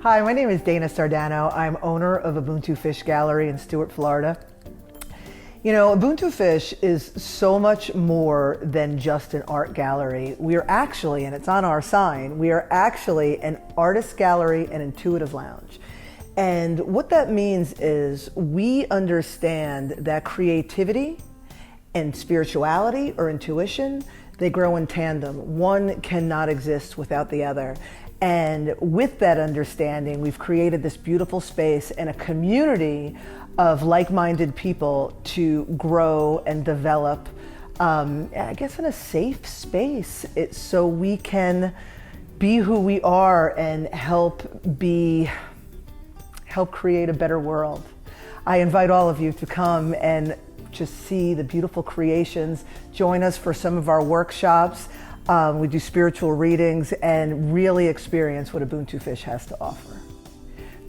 Hi, my name is Dana Sardano. I'm owner of Ubuntu Fish Gallery in Stuart, Florida. You know, Ubuntu Fish is so much more than just an art gallery. We are actually, and it's on our sign, we are actually an artist gallery and intuitive lounge. And what that means is we understand that creativity and spirituality or intuition, they grow in tandem. One cannot exist without the other. And with that understanding, we've created this beautiful space and a community of like-minded people to grow and develop, I guess in a safe space, so we can be who we are and help create a better world. I invite all of you to come and just see the beautiful creations, join us for some of our workshops. We do spiritual readings and really experience what Ubuntu Fish has to offer.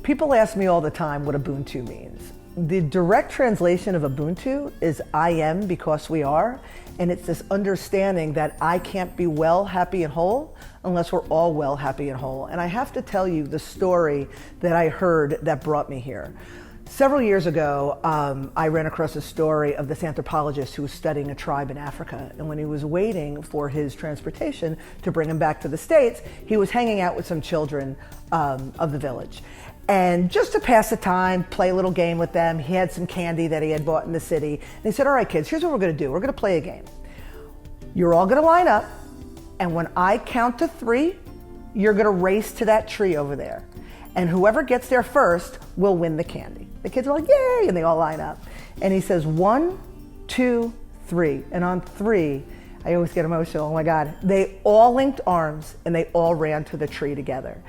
People ask me all the time what Ubuntu means. The direct translation of Ubuntu is I am because we are, and it's this understanding that I can't be well, happy, and whole unless we're all well, happy, and whole. And I have to tell you the story that I heard that brought me here. Several years ago, I ran across a story of this anthropologist who was studying a tribe in Africa. And when he was waiting for his transportation to bring him back to the States, he was hanging out with some children of the village. And just to pass the time, play a little game with them, he had some candy that he had bought in the city. And he said, all right, kids, here's what we're gonna do. We're gonna play a game. You're all gonna line up, and when I count to 3, you're gonna race to that tree over there. And whoever gets there first will win the candy. The kids are like, yay, and they all line up. And he says, 1, 2, 3. And on 3, I always get emotional, oh my God. They all linked arms and they all ran to the tree together.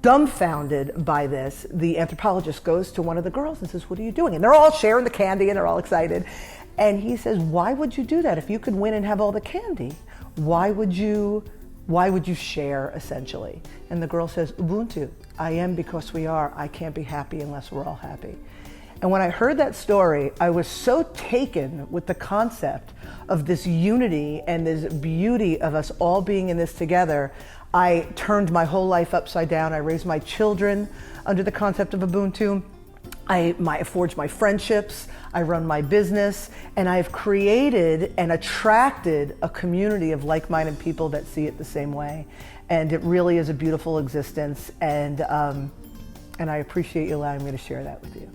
Dumbfounded by this, the anthropologist goes to one of the girls and says, what are you doing? And they're all sharing the candy and they're all excited. And he says, why would you do that? If you could win and have all the candy, why would you share, essentially? And the girl says, Ubuntu, I am because we are. I can't be happy unless we're all happy. And when I heard that story, I was so taken with the concept of this unity and this beauty of us all being in this together. I turned my whole life upside down. I raised my children under the concept of Ubuntu. I forged my friendships, I run my business, and I've created and attracted a community of like-minded people that see it the same way. And it really is a beautiful existence, and I appreciate you allowing me to share that with you.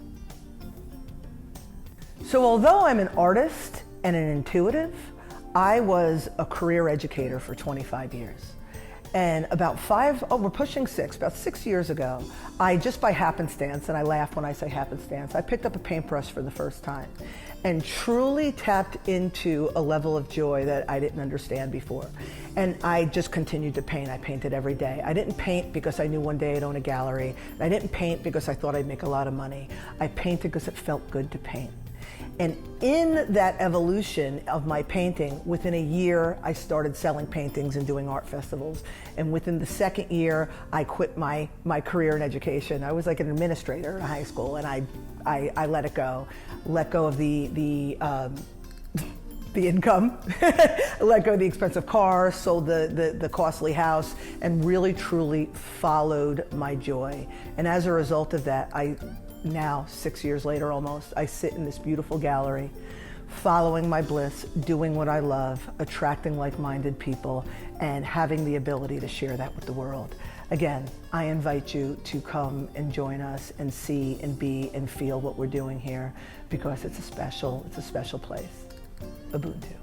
So although I'm an artist and an intuitive, I was a career educator for 25 years. And about we're pushing 6, about 6 years ago, I just by happenstance, and I laugh when I say happenstance, I picked up a paintbrush for the first time and truly tapped into a level of joy that I didn't understand before. And I just continued to paint. I painted every day. I didn't paint because I knew one day I'd own a gallery. I didn't paint because I thought I'd make a lot of money. I painted because it felt good to paint. And in that evolution of my painting, within a year, I started selling paintings and doing art festivals. And within the second year, I quit my career in education. I was like an administrator in high school, and I let it go. Let go of the income, let go of the expensive car, sold the costly house, and really truly followed my joy. And as a result of that, now, 6 years later almost, I sit in this beautiful gallery, following my bliss, doing what I love, attracting like-minded people, and having the ability to share that with the world. Again, I invite you to come and join us and see and be and feel what we're doing here, because it's a special place. Ubuntu.